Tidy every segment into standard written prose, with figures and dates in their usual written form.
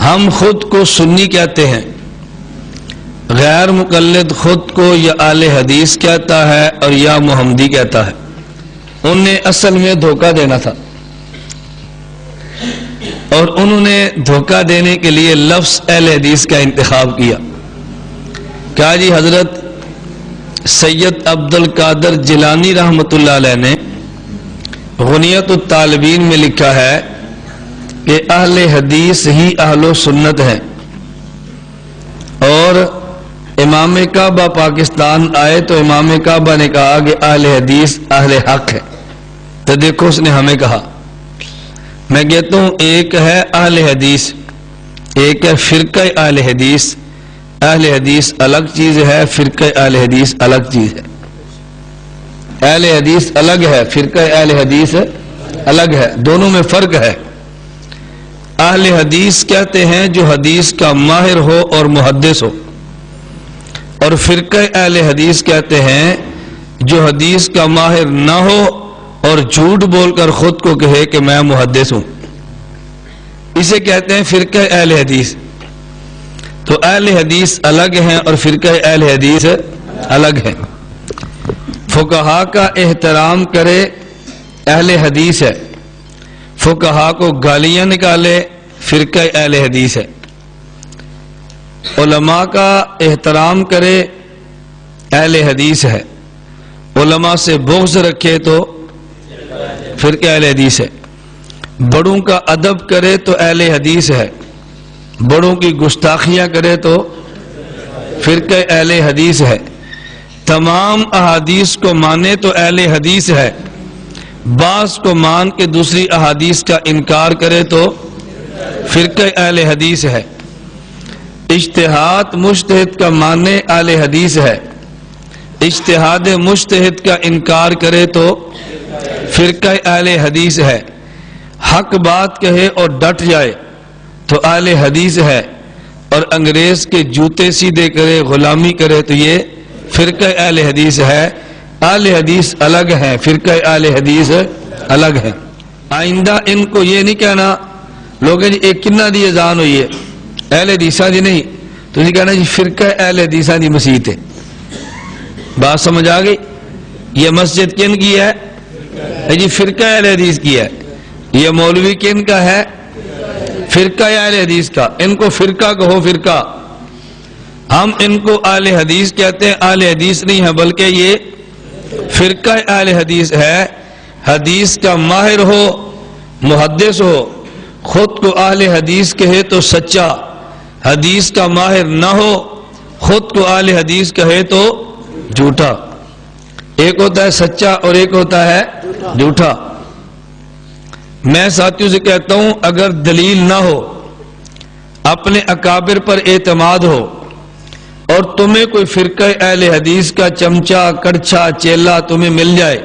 ہم خود کو سنی کہتے ہیں، غیر مقلد خود کو یا اہل حدیث کہتا ہے اور یا محمدی کہتا ہے۔ انہیں اصل میں دھوکہ دینا تھا، اور انہوں نے دھوکہ دینے کے لیے لفظ اہل حدیث کا انتخاب کیا۔ کہا جی حضرت سید عبد القادر جیلانی رحمۃ اللہ علیہ نے غنیت الطالبین میں لکھا ہے کہ اہل حدیث ہی اہل و سنت ہیں، اور امام کعبہ پاکستان آئے تو امام کعبہ نے کہا کہ اہل حدیث اہل حق ہے۔ تو دیکھو اس نے ہمیں کہا، میں کہتا ہوں ایک ہے اہل حدیث، ایک ہے فرقہ اہل حدیث۔ اہل حدیث الگ چیز ہے، فرقہ اہل حدیث الگ چیز ہے۔ اہل حدیث الگ ہے، فرقہ اہل حدیث الگ ہے، دونوں میں فرق ہے۔ اہل حدیث کہتے ہیں جو حدیث کا ماہر ہو اور محدث ہو، اور فرقہ اہل حدیث کہتے ہیں جو حدیث کا ماہر نہ ہو اور جھوٹ بول کر خود کو کہے کہ میں محدث ہوں، اسے کہتے ہیں فرقہ اہل حدیث۔ تو اہل حدیث الگ ہیں اور فرقہ اہل حدیث الگ ہیں۔ فقہا کا احترام کرے اہل حدیث ہے، فقہا کو گالیاں نکالے فرقہ اہل حدیث ہے۔ علماء کا احترام کرے اہل حدیث ہے، علماء سے بغض رکھے تو فرقہ اہل حدیث ہے۔ بڑوں کا ادب کرے تو اہل حدیث ہے، بڑوں کی گستاخیاں کرے تو فرقہ اہل حدیث ہے۔ تمام احادیث کو مانے تو اہل حدیث ہے، بعض کو مان کے دوسری احادیث کا انکار کرے تو فرقہ اہل حدیث ہے۔ اجتہاد مجتہد کا ماننے اہل حدیث ہے، اجتہاد مجتہد کا انکار کرے تو فرقہ اہل حدیث ہے۔ حق بات کہے اور ڈٹ جائے تو اہل حدیث ہے، اور انگریز کے جوتے سیدھے کرے غلامی کرے تو یہ فرقہ اہل حدیث ہے۔ اہل حدیث الگ ہیں، فرقہ اہل حدیث الگ ہیں۔ آئندہ ان کو یہ نہیں کہنا لوگ جی ایک کنہ دی اذان ہوئی ہے اہل حدیثہ دی نہیں، تو نہیں کہنا جی فرقہ اہل حدیثہ دی مسجد ہے۔ بات سمجھ آ گئی؟ یہ مسجد کن کی ہے؟ جی فرقہ اہل حدیث کی ہے۔ یہ مولوی کن کا ہے؟ فرقہ اہل حدیث کا۔ ان کو فرقہ کہو، فرقہ۔ ہم ان کو اہل حدیث کہتے ہیں، اہل حدیث نہیں ہے بلکہ یہ فرقہ اہل حدیث ہے۔ حدیث کا ماہر ہو، محدث ہو، خود کو اہل حدیث کہے تو سچا، حدیث کا ماہر نہ ہو، خود کو اہل حدیث کہے تو جھوٹا۔ ایک ہوتا ہے سچا اور ایک ہوتا ہے جھوٹا۔ میں ساتھیوں سے کہتا ہوں اگر دلیل نہ ہو، اپنے اکابر پر اعتماد ہو، اور تمہیں کوئی فرقہ اہل حدیث کا چمچہ، کڑچھا، چیلا تمہیں مل جائے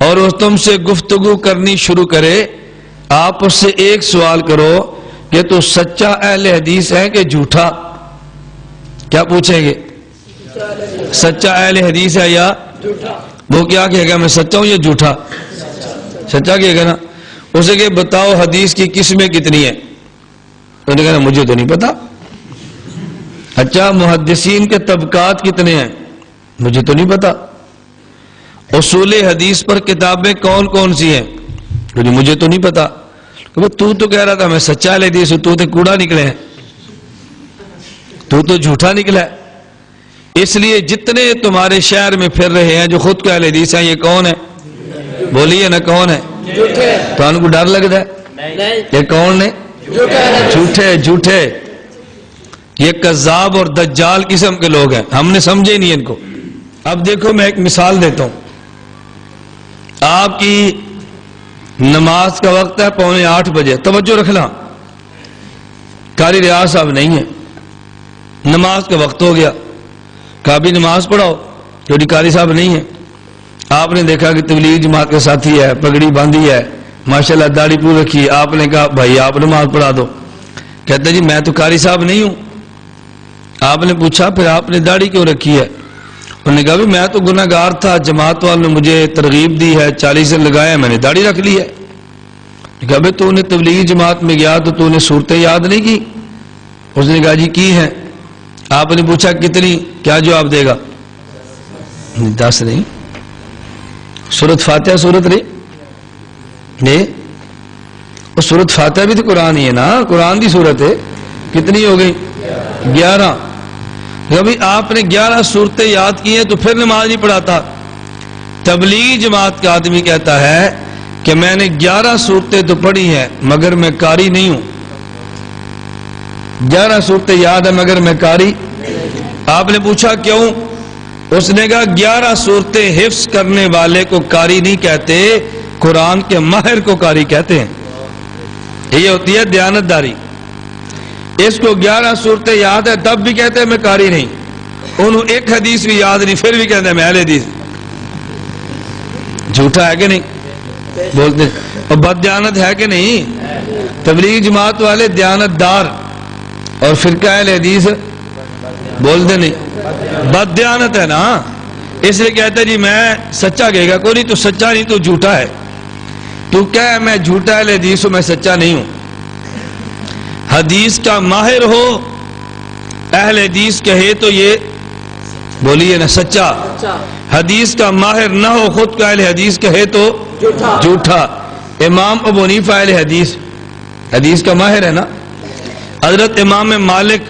اور وہ تم سے گفتگو کرنی شروع کرے، آپ اس سے ایک سوال کرو کہ تو سچا اہل حدیث ہے کہ جھوٹا؟ کیا پوچھیں گے؟ سچا اہل حدیث ہے یا جھوٹا؟ وہ کیا کہے گا؟ میں سچا ہوں یا جھوٹا؟ سچا کہے گا نا۔ اسے کہ بتاؤ حدیث کی قسمیں کتنی ہیں؟ تو نے کہا مجھے تو نہیں پتا۔ اچھا محدثین کے طبقات کتنے ہیں؟ مجھے تو نہیں پتا۔ اصول حدیث پر کتابیں کون کون سی ہیں؟ مجھے تو نہیں پتا۔ تو کہہ رہا تھا میں سچا اہل حدیث ہوں، تو کوڑا نکلے ہیں، تو جھوٹا نکلا ہے۔ اس لیے جتنے تمہارے شہر میں پھر رہے ہیں جو خود کو اہل حدیث ہیں، یہ کون ہے؟ بولیے نا کون ہے؟ تو ان کو ڈر لگتا ہے یہ کون نے؟ جھوٹے جھوٹے، یہ کذاب اور دجال قسم کے لوگ ہیں، ہم نے سمجھے نہیں ان کو۔ اب دیکھو میں ایک مثال دیتا ہوں۔ آپ کی نماز کا وقت ہے 7:45، توجہ رکھنا، قاری ریاض صاحب نہیں ہے، نماز کا وقت ہو گیا، کہا بھی نماز پڑھاؤ، کیونکہ قاری صاحب نہیں ہے۔ آپ نے دیکھا کہ تبلیغ جماعت کا ساتھی ہے، پگڑی باندھی ہے، ماشاءاللہ داڑھی پور رکھی ہے، آپ نے کہا بھائی آپ نماز پڑھا دو۔ کہتے جی میں تو قاری صاحب نہیں ہوں۔ آپ نے پوچھا پھر آپ نے داڑھی کیوں رکھی ہے؟ انہوں نے کہا بھی میں تو گناہ گار تھا، جماعت والوں نے مجھے ترغیب دی ہے، 40 دن لگایا، میں نے داڑھی رکھ لی ہے۔ کہ ابھی تو نے تبلیغی جماعت میں گیا تو تو نے صورتیں یاد نہیں کی؟ اس نے کہا جی کی ہیں۔ آپ نے پوچھا کتنی؟ کیا جواب دے گا؟ 10 نہیں، سورۃ فاتحہ صورت نہیں، اور سورۃ فاتحہ بھی تو قرآن ہی ہے نا، قرآن کی صورت ہے۔ کتنی ہو گئی؟ 11۔ کبھی آپ نے 11 صورتیں یاد کی ہیں تو پھر نماز نہیں پڑھاتا۔ تبلیغی جماعت کا آدمی کہتا ہے کہ میں نے 11 صورتیں تو پڑھی ہیں مگر میں قاری نہیں ہوں۔ 11 صورتیں یاد ہیں مگر میں قاری۔ آپ نے پوچھا کیوں؟ اس نے کہا 11 صورتیں حفظ کرنے والے کو قاری نہیں کہتے، قرآن کے ماہر کو قاری کہتے ہیں۔ یہ ہوتی ہے دیانتداری۔ اس کو 11 صورتیں یاد ہے تب بھی کہتے ہیں میں قاری نہیں، انہوں ایک حدیث بھی یاد نہیں پھر بھی کہتے ہیں میں اہل حدیث۔ جھوٹا ہے کہ نہیں؟ بولتے ہیں۔ اور بد دیانت ہے کہ نہیں؟ تبلیغی جماعت والے دیانتدار اور فرقہ اہل حدیث بولتے نہیں، بد دیانت ہے نا، اس لیے کہتے ہیں جی میں سچا کہے گا کوئی نہیں، تو سچا نہیں تو جھوٹا ہے۔ تو کہے میں جھوٹا اہل حدیث ہوں، میں سچا نہیں ہوں۔ حدیث کا ماہر ہو اہل حدیث کہے تو یہ بولیے نا سچا، حدیث کا ماہر نہ ہو خود کا اہل حدیث کہے تو جھوٹا۔ امام ابو حنیفہ اہل حدیث، حدیث کا ماہر ہے نا۔ حضرت امام مالک،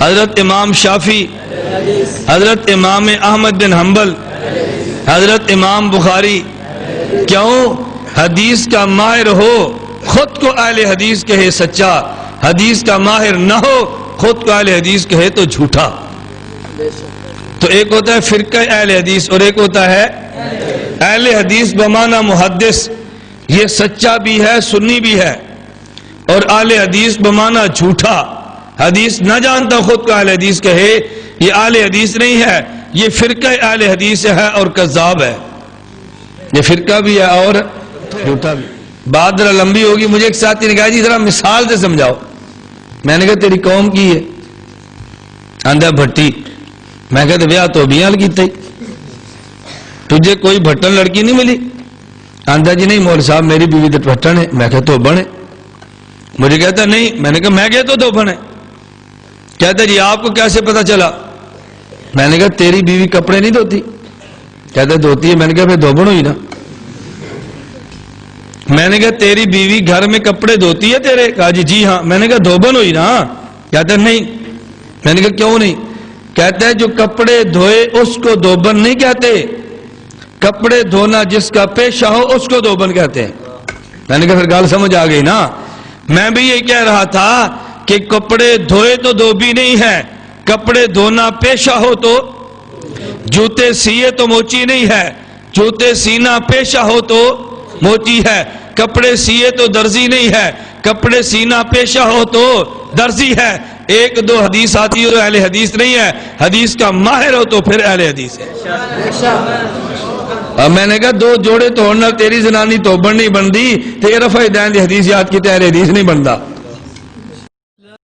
حضرت امام شافعی، حضرت امام احمد بن حنبل، حضرت امام بخاری۔ کیوں؟ حدیث کا ماہر ہو خود کو اہل حدیث کہے سچا، حدیث کا ماہر نہ ہو خود کو اہل حدیث کہے تو جھوٹا۔ تو ایک ہوتا ہے فرقہ اہل حدیث اور ایک ہوتا ہے اہل حدیث بمعنی محدث، یہ سچا بھی ہے سنی بھی ہے، اور اہل حدیث بمعنی جھوٹا، حدیث نہ جانتا خود کو اہل حدیث کہے، یہ اہل حدیث نہیں ہے، یہ فرقہ اہل حدیث ہے اور کذاب ہے، یہ فرقہ بھی ہے اور جھوٹا بھی۔ بات ذرا لمبی ہوگی، مجھے ایک ساتھی نے کہا جی ذرا مثال سے سمجھاؤ۔ میں نے کہا تیری قوم کی ہے؟ آندھا بھٹی۔ میں کہتے بیاہ تو بیاں لگیتا ہی، تجھے کوئی بھٹن لڑکی نہیں ملی؟ آندھا جی نہیں مول صاحب میری بیوی تو بھٹن ہے۔ میں کہتا تو بنے، مجھے کہتا نہیں، میں نے کہا میں کہتا تو بنے۔ کہتا جی آپ کو کیسے پتا چلا؟ میں نے کہا تیری بیوی کپڑے نہیں دھوتی؟ کہتا دھوتی ہے۔ میں نے کہا پھر دھوبن ہوئی نا۔ میں نے کہا تیری بیوی گھر میں کپڑے دھوتی ہے تیرے؟ کہا جی ہاں۔ میں نے کہا دھوبن ہوئی نا؟ کہتا نہیں۔ میں نے کہا کیوں نہیں؟ کہتا ہے جو کپڑے دھوئے اس کو دھوبن نہیں کہتے، کپڑے دھونا جس کا پیشہ ہو اس کو دھوبن کہتے ہیں۔ میں نے کہا پھر گال سمجھ آ گئی نا۔ میں بھی یہ کہہ رہا تھا کہ کپڑے دھوئے تو دھوبی نہیں ہے، کپڑے دھونا پیشہ ہو تو، جوتے سیے تو موچی نہیں ہے، جوتے سینا پیشہ ہو تو موچی ہے، کپڑے سیے تو درزی نہیں ہے، کپڑے سینا پیشہ ہو تو درزی ہے۔ ایک دو حدیث آتی ہو تو اہل حدیث نہیں ہے، حدیث کا ماہر ہو تو پھر اہل حدیث ہے۔ اب میں نے کہا دو جوڑے توڑنا تیری زنانی توبن نہیں بندی، تے رفع دین دی حدیث یاد کی تے اہل حدیث نہیں بندا۔